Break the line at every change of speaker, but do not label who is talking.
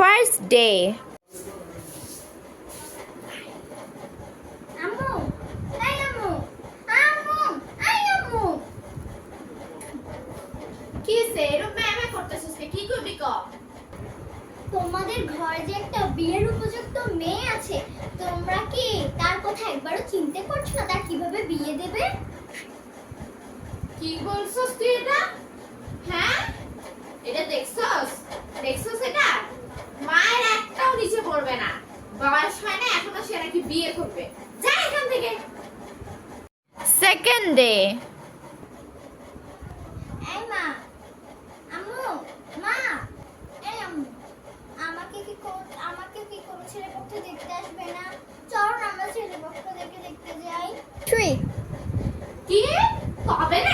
First day.
আম্মু, এই আম্মু, আম্মু, এই আম্মু।
কি সে এরকম ম্যামে করতেছিস কি করবি ক?
তোমাদের ঘরে যে একটা বিয়ের উপযুক্ত মেয়ে আছে, তোমরা কি তার কথা একবারও চিন্তা করছো না তার কিভাবে বিয়ে দেবে?
কি বলছস তুই এটা? হ্যাঁ, এটা দেখছস? দেখছস এটা? মায়ের একটাও নিচে পড়বে না, বয়স হয় না এখনো সে নাকি বিয়ে করবে। যা এখান থেকে।
Second day.
এই মা, আম্মু, মা, এই আম্মু, আমাকে কি কোনো ছেলে পক্ষ দেখতে আসবে না? চল না আমরা ছেলে পক্ষ দেখতে যাই। 3
কি? তবে না